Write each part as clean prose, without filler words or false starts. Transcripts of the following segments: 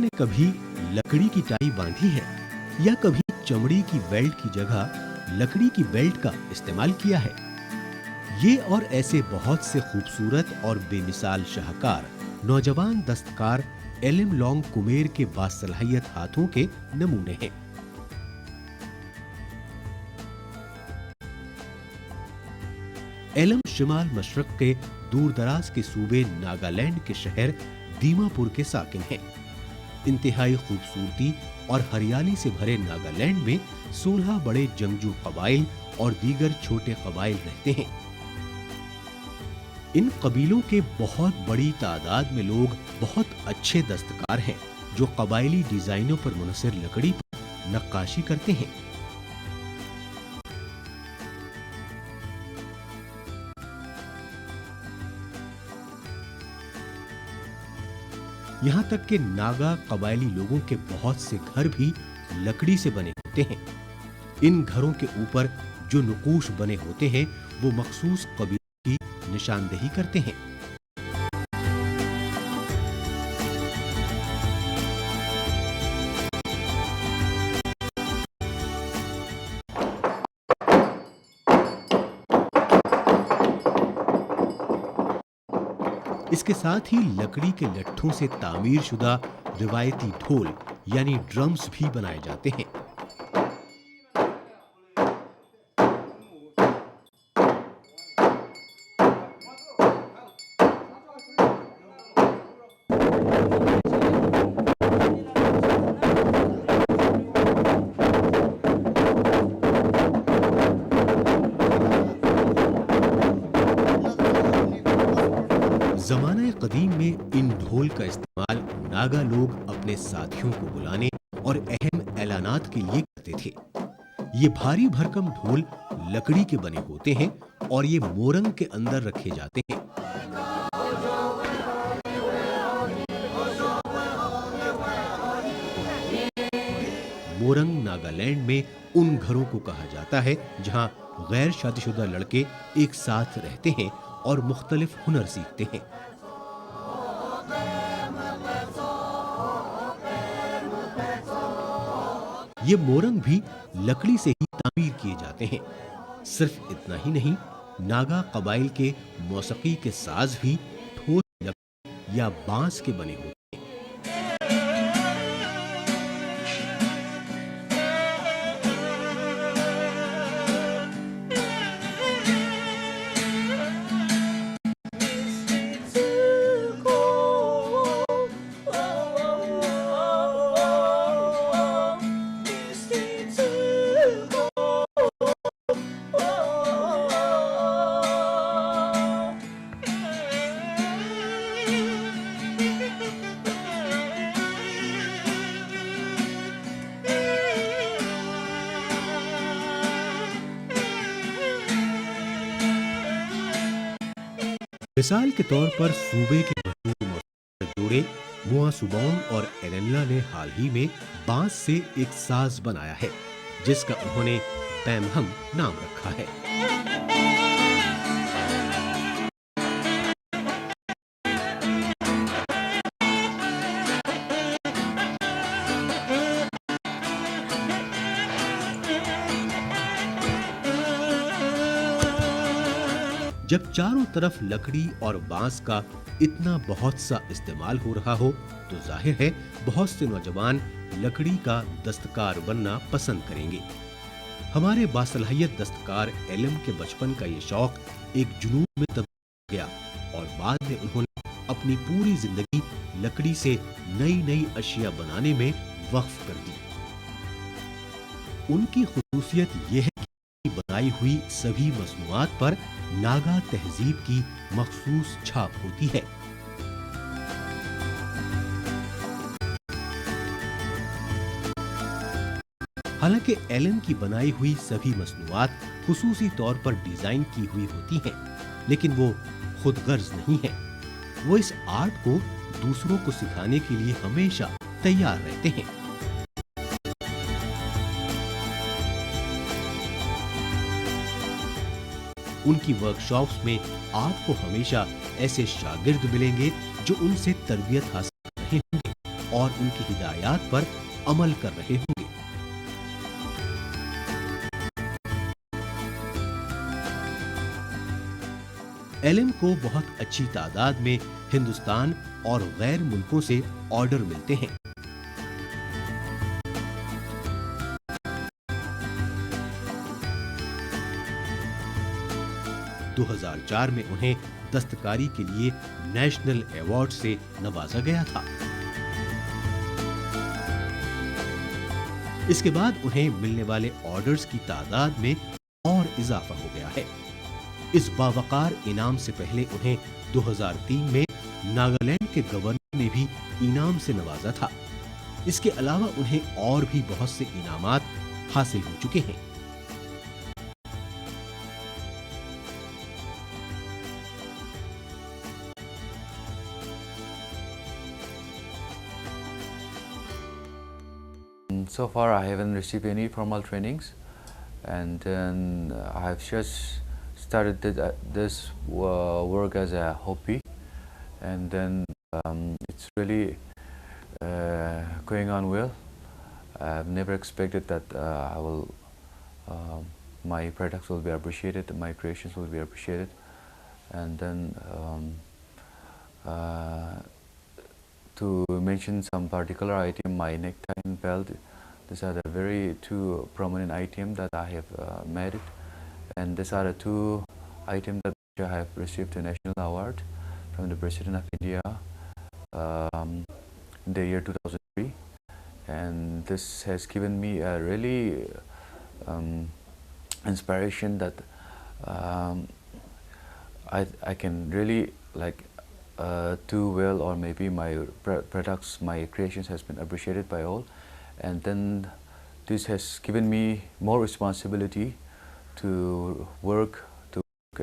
आपने कभी लकड़ी की टाई बांधी है या कभी चमड़ी की बेल्ट की जगह लकड़ी की बेल्ट का इस्तेमाल किया है? ये और ऐसे बहुत से खूबसूरत और बेमिसाल शाहकार नौजवान दस्तकार एलएम लॉन्ग कुमेर के बासलाहियत हाथों के नमूने हैं। एलम शिमाल मशरक के दूर दराज के सूबे नागालैंड के शहर दीमापुर के साकिन हैं। इंतहाई खूबसूरती और हरियाली से भरे नागालैंड में 16 बड़े जंगजू कबाइल और दीगर छोटे कबाइल रहते हैं। इन कबीलों के बहुत बड़ी तादाद में लोग बहुत अच्छे दस्तकार हैं जो कबायली डिजाइनों पर मुनहसर लकड़ी पर नक्काशी करते हैं। यहाँ तक कि नागा कबायली लोगों के बहुत से घर भी लकड़ी से बने होते हैं। इन घरों के ऊपर जो नुकूश बने होते हैं वो मखसूस कबीले की निशानदेही करते हैं। इसके साथ ही लकड़ी के लट्ठों से तामीर शुदा रिवायती ढोल यानी ड्रम्स भी बनाए जाते हैं। ज़माने कदीम में इन ढोल का इस्तेमाल नागा लोग अपने साथियों को बुलाने और अहम ऐलानात के लिए करते थे। ये भारी भरकम ढोल लकड़ी के बने होते हैं और ये मोरंग के अंदर रखे जाते हैं। मोरंग नागालैंड में उन घरों को कहा जाता है जहां गैर शादीशुदा लड़के एक साथ रहते हैं और मुख्तलिफ हुनर सीखते हैं। ये मोरंग भी लकड़ी से ही तामीर किए जाते हैं। सिर्फ इतना ही नहीं, नागा कबाइल के मौसीकी के साज भी ठोस लकड़ी या बांस के बने होते हैं। मिसाल के तौर पर सूबे के मशहूर मौसीकी जोड़े मुआ सुबोंग और एरेनला ने हाल ही में बांस से एक साज बनाया है जिसका उन्होंने पैमहम नाम रखा है। जब चारों तरफ लकड़ी और बांस का इतना बहुत सा इस्तेमाल हो रहा हो तो जाहिर है बहुत से नौजवान लकड़ी का दस्तकार बनना पसंद करेंगे। हमारे बासलाहियत दस्तकार एलम के बचपन का ये शौक एक जुनून में तब्दील हो गया और बाद में उन्होंने अपनी पूरी जिंदगी लकड़ी से नई नई अशिया बनाने में वक्फ कर दी। उनकी खुसूसियत यह है कि बनाई हुई सभी मसनूआत पर नागा तहजीब की मखसूस छाप होती है। हालांकि एलन की बनाई हुई सभी मसनूआत खुसूसी तौर पर डिजाइन की हुई होती हैं, लेकिन वो खुदगर्ज नहीं है। वो इस आर्ट को दूसरों को सिखाने के लिए हमेशा तैयार रहते हैं। उनकी वर्कशॉप्स में आपको हमेशा ऐसे शागिर्द मिलेंगे जो उनसे तरबियत हासिल कर रहे होंगे और उनकी हिदायत पर अमल कर रहे होंगे। एलएम को बहुत अच्छी तादाद में हिंदुस्तान और गैर मुल्कों से ऑर्डर मिलते हैं। 2004 में उन्हें दस्तकारी के लिए नेशनल अवार्ड से नवाजा गया था। इसके बाद उन्हें मिलने वाले ऑर्डर्स की तादाद में और इजाफा हो गया है। इस बावकार इनाम से पहले उन्हें 2003 में नागालैंड के गवर्नर ने भी इनाम से नवाजा था। इसके अलावा उन्हें और भी बहुत से इनामात हासिल हो चुके हैं। So far, I haven't received any formal trainings, and then I've just started this work as a hobby, and then it's really going on well. I've never expected that my products will be appreciated, my creations will be appreciated, and then to mention some particular item, my necktie and belt. These are the very two prominent items that I have made it, and these are the two items that I have received a national award from the President of India in the year 2003, and this has given me a really inspiration that I can really do well, or maybe my products, my creations has been appreciated by all, and then this has given me more responsibility to work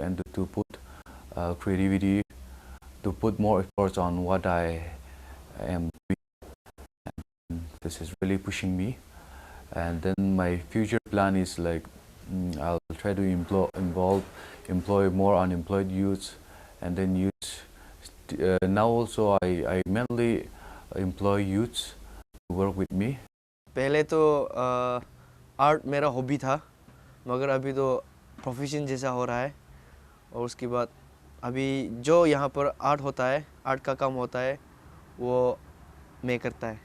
and to put creativity, to put more efforts on what I am doing. And this is really pushing me, and then my future plan is I'll try to employ more unemployed youths, and then youths. Now also I mainly employ youths to work with me. पहले तो art मेरा hobby था, मगर अभी तो profession जैसा हो रहा है। और उसके बाद अभी जो यहाँ पर आर्ट होता है, आर्ट का काम होता है, वो मैं करता है।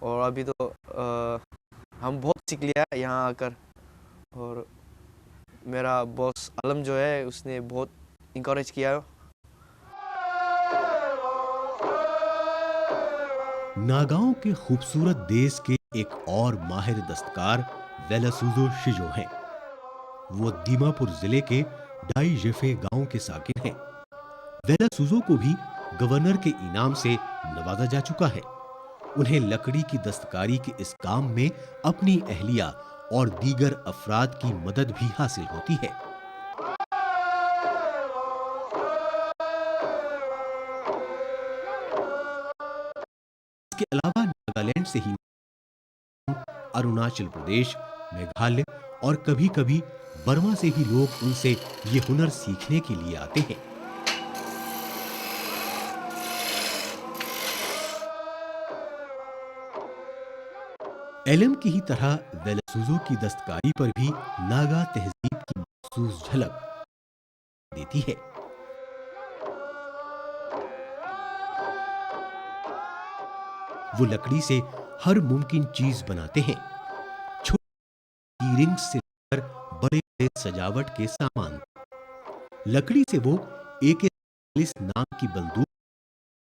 और अभी तो हम बहुत सीख लिया यहाँ आकर, और मेरा बॉस आलम जो है उसने बहुत इंकरेज किया। नागाओं के खूबसूरत देश के एक और माहिर दस्तकार वेलासुजो शिजो हैं। वो दीमापुर जिले के डाई जेफे गांव के साकिन हैं। वेलासुजो को भी गवर्नर के इनाम से नवाजा जा चुका है। उन्हें लकड़ी की दस्तकारी के इस काम में अपनी अहलिया और दीगर अफराद की मदद भी हासिल होती है। इसके अलावा नागालैंड से ही अरुणाचल प्रदेश, मेघालय और कभी-कभी बर्मा से भी लोग उनसे ये हुनर सीखने के लिए आते हैं। एलएम की ही तरह वेलासुजो की दस्तकारी पर भी नागा तहजीब की मखसूस झलक देती है। वो लकड़ी से हर मुमकिन चीज बनाते हैं, छोटी रिंग्स से लेकर बड़े-बड़े सजावट के सामान। लकड़ी से वो AK-47 नाम की बंदूक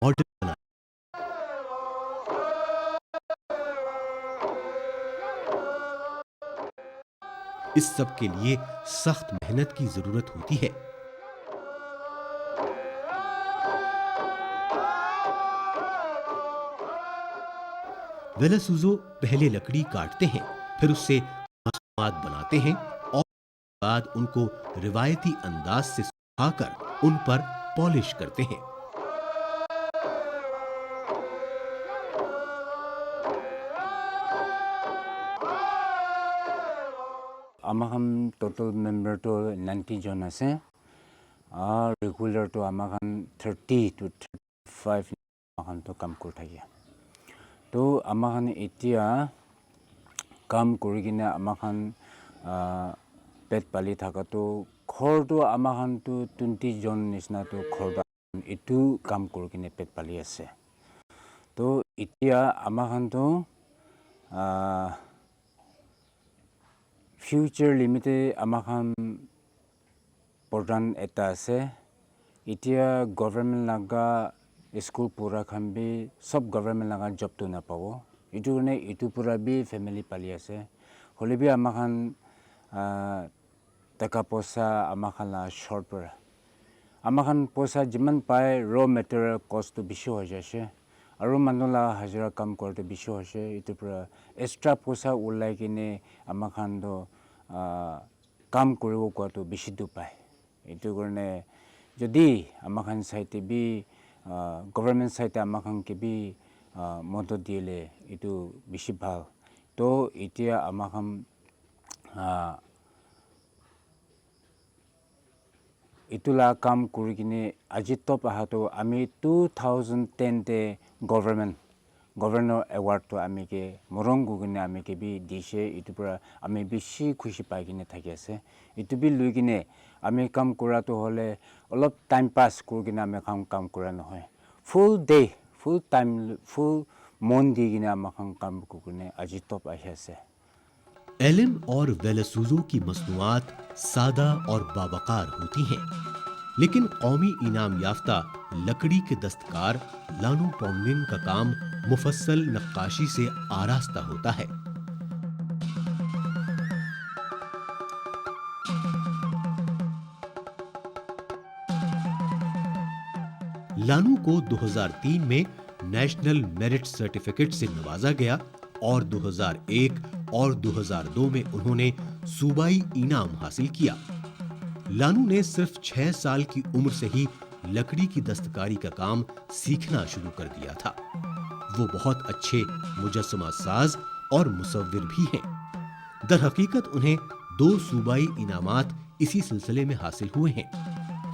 मॉडल बना। इस सब के लिए सख्त मेहनत की जरूरत होती है। वेलासुजो पहले लकड़ी काटते हैं, फिर उससे मासूमात बनाते हैं और बाद उनको रिवायती अंदाज से सुखाकर उन पर पॉलिश करते हैं। आमाखान टोटल मेंबर तो 90 जन আছে, और रेगुलर तो आमाखान 30 to 35 আমাখান তো কাম কৰি থাকে তো আমাখান এতিয়া কাম কৰি কিনে আমাখান পেট পালি থাকাটো ঘৰটো আমাখানটো 20 জন নিচিনাটো ঘৰ এইটো কাম কৰি কিনে পেট পালি আছে তো এতিয়া আমাখানটো ফিউচাৰ লিমিটে আমাখান প্ৰধান এটা আছে এতিয়া গভৰ্ণমেণ্ট লাগা স্কুল পুৰা খান বি সব গভৰ্ণমেণ্ট লাগা জবটো নাপাব এইটো কাৰণে এইটো পুৰা বি ফেমিলি পালি আছে হলে বি আমাখান টাকা পইচা আমাখান শৰ্ট পৰা আমাখান পইচা যিমান পায় ৰ মেটেৰিয়েল কষ্টটো বেছি হৈ যাইছে আৰু মানুহলা হাজিৰা কাম কৰোঁতে বেছি হৈছে এইটো পৰা এক্সট্ৰা পইচা ওলাই কিনে আমাখান কাম কৰিব কোৱাটো বেছি পায় এইটো কাৰণে যদি আমাখান চাইতে বি গভৰ্ণমেণ্ট চাইতে আমাখান কে বি মদত দিলে এইটো বেছি ভাল তো এতিয়া আমাখান ইটোলা কাম কৰি কিনে আজি টপ আহাটো আমি 2010 তে গভৰ্ণৰ এৱাৰ্ডটো আমিকে মৰং গুগনে আমিকে বি দিছে ইটো পৰা আমি বেছি খুশি পাই কিনে থাকি আছে ইটো বি লৈ কিনে আমি কাম কৰাটো হলে অলপ টাইম পাস কৰি কিনে আমি কাম কৰা নহয় ফুল ডে ফুল টাইম ফুল মন দি কিনে আমাখান কাম কৰি আজি টপ আহি আছে एलिम और वेलसुजो की मसनुआत सादा और बावकार होती हैं, लेकिन कौमी इनाम याफ्ता लकड़ी के दस्तकार लानू पोंगलिन का काम मुफस्सल नक्काशी से आरास्ता होता है। लानू को 2003 में नेशनल मेरिट सर्टिफिकेट से नवाजा गया और 2001 और 2002 में उन्होंने सूबाई इनाम हासिल किया। लानू ने सिर्फ 6 साल की उम्र से ही लकड़ी की दस्तकारी का काम सीखना शुरू कर दिया था। वो बहुत अच्छे मुजस्समा साज और मुसव्विर भी हैं। दर हकीकत उन्हें 2 सूबाई इनामात इसी सिलसिले में हासिल हुए हैं,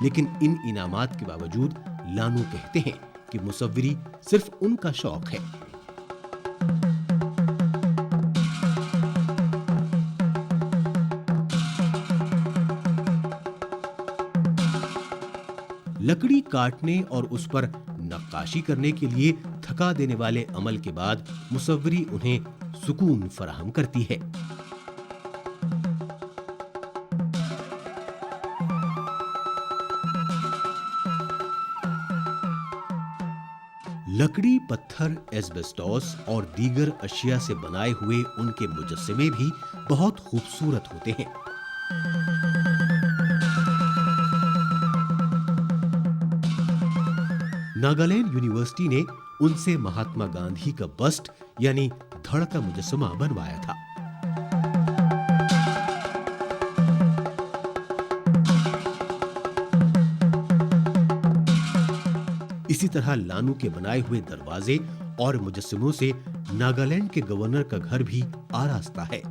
लेकिन इन इनामात के बावजूद लानू कहते हैं कि मुसव्विरी सिर्फ उनका शौक है। लकड़ी काटने और उस पर नक्काशी करने के लिए थका देने वाले अमल के बाद मुसव्विरी उन्हें सुकून फराहम करती है। लकड़ी, पत्थर, एस्बेस्टॉस और दीगर अशिया से बनाए हुए उनके मुजस्समे भी बहुत खूबसूरत होते हैं। नागालैंड यूनिवर्सिटी ने उनसे महात्मा गांधी का बस्ट यानी धड़ का मुजस्समा बनवाया था। इसी तरह लानू के बनाए हुए दरवाजे और मुजस्समों से नागालैंड के गवर्नर का घर भी आरास्ता है।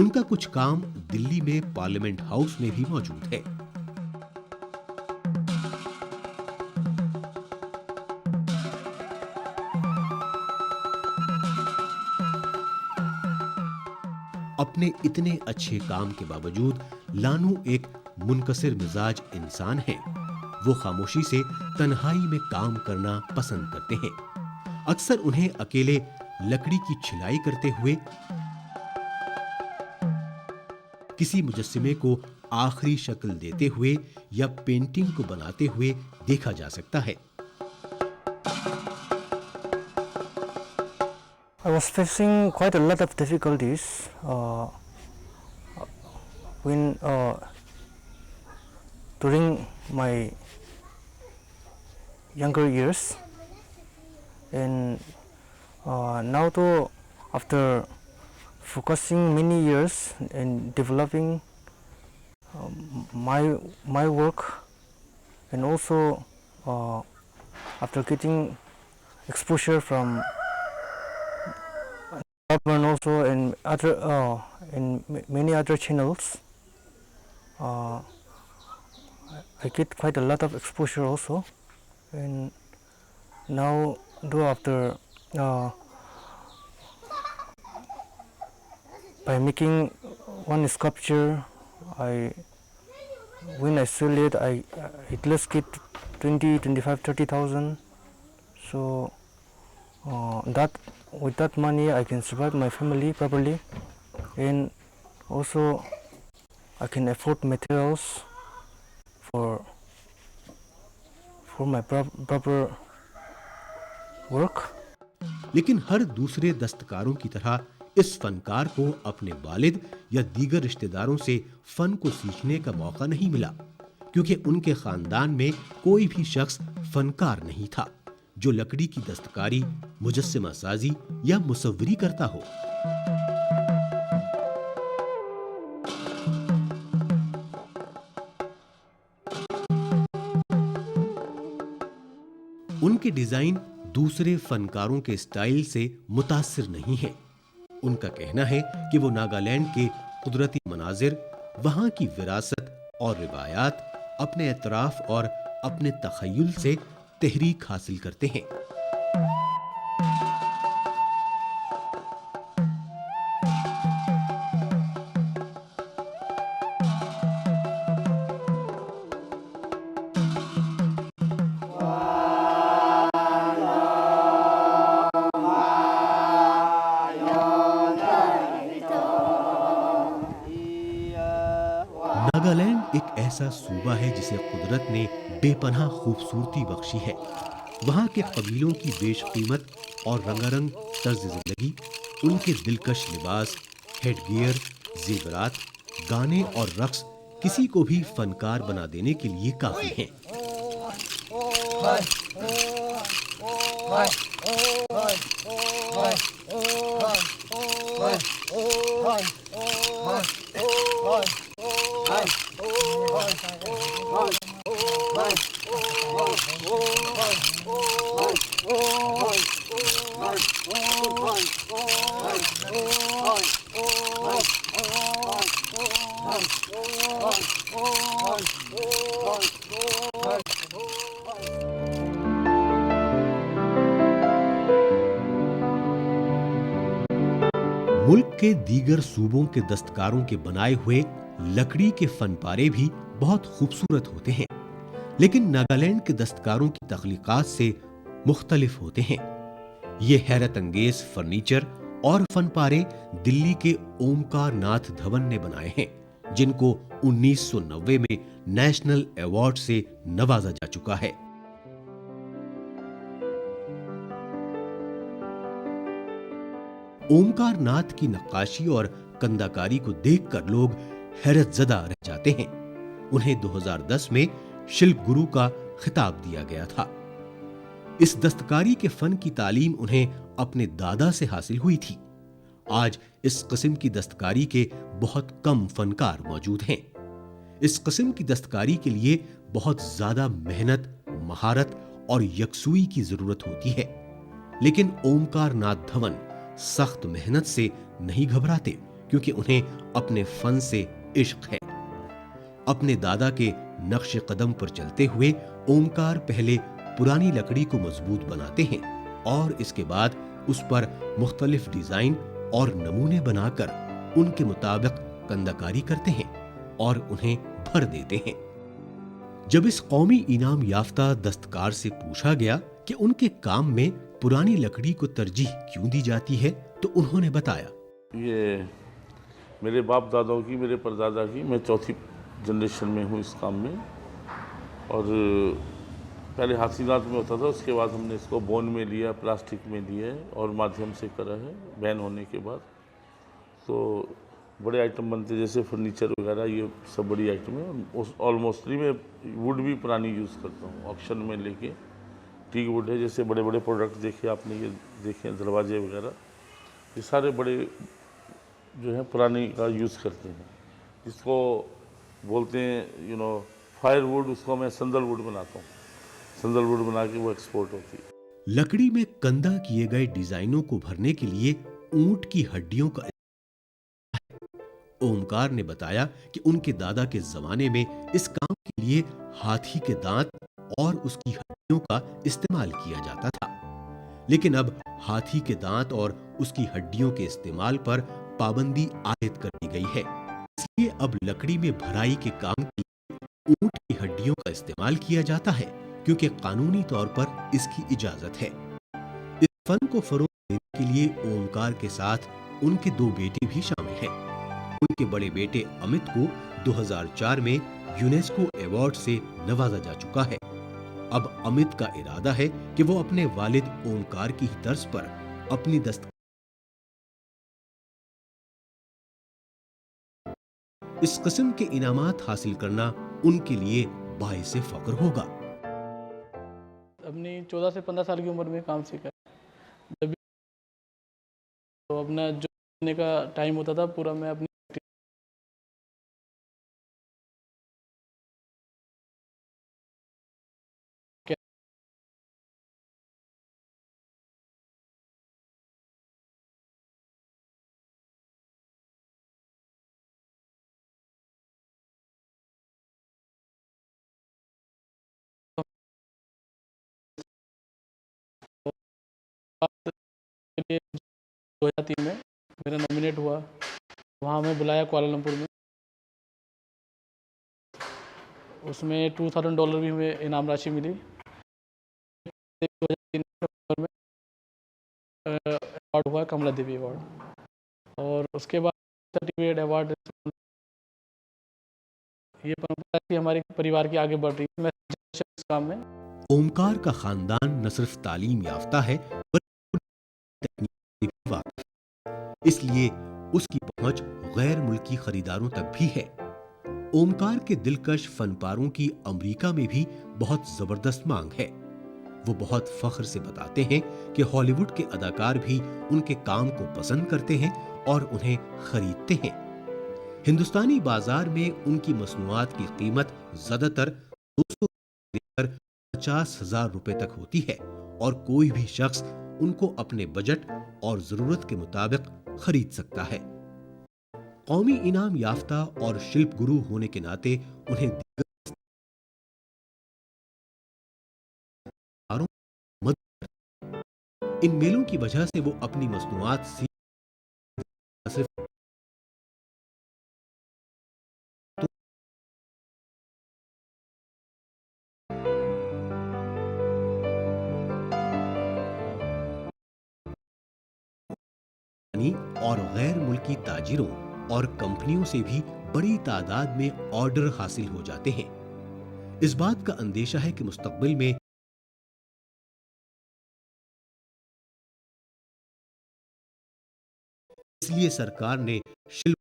उनका कुछ काम दिल्ली में पार्लियामेंट हाउस में भी मौजूद है। अपने इतने अच्छे काम के बावजूद लानू एक मुनकसिर मिजाज इंसान है। वो खामोशी से तन्हाई में काम करना पसंद करते हैं। अक्सर उन्हें अकेले लकड़ी की छिलाई करते हुए किसी मुजस्समे को आखिरी शक्ल देते हुए या पेंटिंग को बनाते हुए देखा जा सकता है। I was facing quite a lot of difficulties when during my younger years, and now too, after focusing many years in developing my work, and also after getting exposure from and also in other in many other channels, I get quite a lot of exposure also. And now, though after by making one sculpture, when I sell it, I at least get 20, 25, 30,000. So that with that money, I can survive my family properly, and also I can afford materials for my proper work. लेकिन हर दूसरे दस्तकारों की तरह इस फनकार को अपने वालिद या दीगर रिश्तेदारों से फन को सीखने का मौका नहीं मिला, क्योंकि उनके खानदान में कोई भी शख्स फनकार नहीं था जो लकड़ी की दस्तकारी, मुजस्समा साजी या मुसव्वरी करता हो। उनके डिजाइन दूसरे फनकारों के स्टाइल से मुतासिर नहीं है। उनका कहना है कि वो नागालैंड के कुदरती मनाजिर, वहां की विरासत और रिवायात, अपने एतराफ और अपने तखय्युल से तहरीक हासिल करते हैं। नागालैंड एक ऐसा सूबा है जिसे कुदरत ने बेपनाह खूबसूरती बख्शी है। वहाँ के कबीलों की बेशकीमत और रंगारंग तर्ज जिंदगी, उनके दिलकश लिबास, हेडगियर, जेवरात, गाने और रक्स किसी को भी फनकार बना देने के लिए काफी हैं। मुल्क के दीगर सूबों के दस्तकारों के बनाए हुए लकड़ी के फनपारे भी बहुत खूबसूरत होते हैं, लेकिन नागालैंड के दस्तकारों की तख्लीकात से मुख्तलिफ होते हैं। ये हैरत अंगेज फर्नीचर और फनपारे दिल्ली के ओमकार नाथ धवन ने बनाए हैं, जिनको 1990 में नेशनल अवार्ड से नवाजा जा चुका है। ओमकार नाथ की नक्काशी और कंदाकारी को देखकर लोग हैरतजदा रह जाते हैं। उन्हें 2010 में शिल्प गुरु का खिताब दिया गया था। इस दस्तकारी के फन की तालीम उन्हें अपने दादा से हासिल हुई थी। आज इस किस्म की दस्तकारी के बहुत कम फनकार मौजूद हैं। इस किस्म की दस्तकारी के लिए बहुत ज्यादा मेहनत, महारत और यकसुई की जरूरत होती है, लेकिन ओमकार नाथ धवन सख्त मेहनत से नहीं घबराते, क्योंकि उन्हें अपने फन से इश्क है। अपने दादा के नक्श कदम पर चलते हुए ओमकार पहले पुरानी लकड़ी को मजबूत बनाते हैं और इसके बाद उस पर मुख्तलिफ डिजाइन और नमूने बनाकर उनके मुताबिक कंदाकारी करते हैं और उन्हें भर देते हैं। जब इस कौमी इनाम याफ्ता दस्तकार से पूछा गया कि उनके काम में पुरानी लकड़ी को तरजीह क्यों दी जाती है, तो उन्होंने बताया, ये मेरे बाप दादाओं की, मेरे परदादा की, मैं चौथी जनरेशन में हूँ इस काम में। और पहले हाथीदांत में होता था, उसके बाद हमने इसको बोन में लिया, प्लास्टिक में लिया है और माध्यम से करा है बैन होने के बाद। तो बड़े आइटम बनते हैं जैसे फर्नीचर वगैरह, ये सब बड़ी आइटम है। ऑलमोस्टली मैं वुड भी पुरानी यूज़ करता हूँ, ऑक्शन में लेके टीक वुड है। जैसे बड़े बड़े प्रोडक्ट देखे आपने, ये देखे दरवाजे वगैरह, ये सारे बड़े जो है पुरानी का यूज़ करते हैं। जिसको बोलते हैं फायर वुड, उसको मैं संदल वुड बनाता हूँ। संदल वुड बना के वो एक्सपोर्ट होती है। लकड़ी में कंदा किए गए डिजाइनों को भरने के लिए ऊंट की हड्डियों का ओमकार ने बताया कि उनके दादा के जमाने में इस काम के लिए हाथी के दांत और उसकी हड्डियों का इस्तेमाल किया जाता था, लेकिन अब हाथी के दांत और उसकी हड्डियों के इस्तेमाल पर पाबंदी आयद कर दी गई है। इसलिए अब लकड़ी में भराई के काम के लिए ऊंट की हड्डियों का इस्तेमाल किया जाता है, क्योंकि कानूनी तौर पर इसकी इजाजत है। इस फन को फरोग देने के लिए ओमकार के साथ उनके दो बेटे भी शामिल हैं। उनके बड़े बेटे अमित को 2004 में यूनेस्को अवार्ड से नवाजा जा चुका है। अब अमित का इरादा है कि वो अपने वालिद ओमकार की ही तर्ज पर अपनी इस किस्म के इनामात हासिल करना उनके लिए बाइसे फख्र होगा। अपनी 14 से 15 साल की उम्र में काम सीखा। जब भी तो अपना जो करने का टाइम होता था पूरा मैं अपनी के लिए 2003 में मेरा नॉमिनेट हुआ, वहाँ हमें बुलाया कुआलालंपुर में। उसमें $2000 भी हमें इनाम राशि मिली। 2003 में अवार्ड हुआ कमला देवी अवार्ड, और उसके बाद सर्टिफिकेट अवार्ड। ये परंपरा थी हमारे परिवार की आगे बढ़ रही है। मैं इस काम में ओमकार का खानदान न सिर्फ तालीम याफ्ता है बल्कि तकनीक से भी वाकिफ है। इसलिए उसकी पहुंच गैर मुल्की खरीदारों तक भी है। ओमकार के दिलकश फनपारों की अमेरिका में भी बहुत जबरदस्त मांग है। वो बहुत फख्र से बताते हैं कि हॉलीवुड के अदाकार भी उनके काम को पसंद करते हैं और उन्हें खरीदते हैं। हिंदुस्तानी बाजार में उनकी मसनूआत की कीमत ज्यादातर 200 से लेकर 50,000 रुपए तक होती है, और कोई भी शख्स उनको अपने बजट और जरूरत के मुताबिक खरीद सकता है। कौमी इनाम याफ्ता और शिल्प गुरु होने के नाते उन्हें दीगर दस्तकारों में मदद करती है। इन मेलों की वजह से वो अपनी मसनूआत सिर्फ और गैर मुल्की ताजिरों और कंपनियों से भी बड़ी तादाद में ऑर्डर हासिल हो जाते हैं। इस बात का अंदेशा है कि मुस्तकबिल में इसलिए सरकार ने शिल्प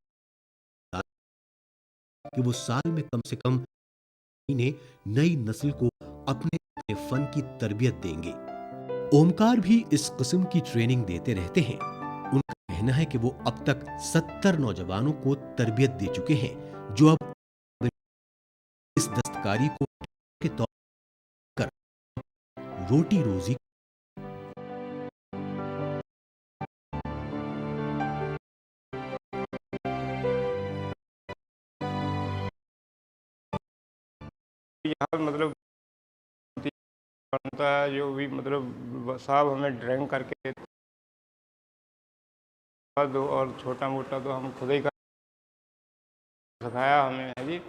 कि वो साल में कम से कम महीने नई नस्ल को अपने फन की तरबियत देंगे। ओमकार भी इस किस्म की ट्रेनिंग देते रहते हैं। उनका कहना है कि वो अब तक 70 नौजवानों को तरबियत दे चुके हैं, जो अब इस दस्तकारी को के तौर पर रोटी रोजी यहाँ मतलब बनता है। जो भी मतलब साहब हमें ड्राइंग करके देते दो, और छोटा मोटा तो हम खुद ही कर सिखाया हमें है जी।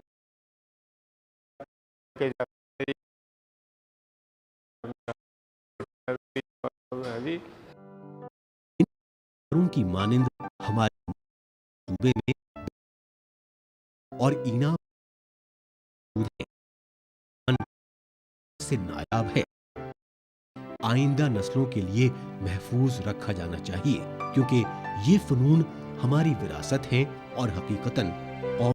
है जी की मानिंद हमारे सूबे में और इनाम से नायाब है। आइंदा नस्लों के लिए महफूज रखा जाना चाहिए, क्योंकि ये फनून हमारी विरासत हैं और हकीकतन कौम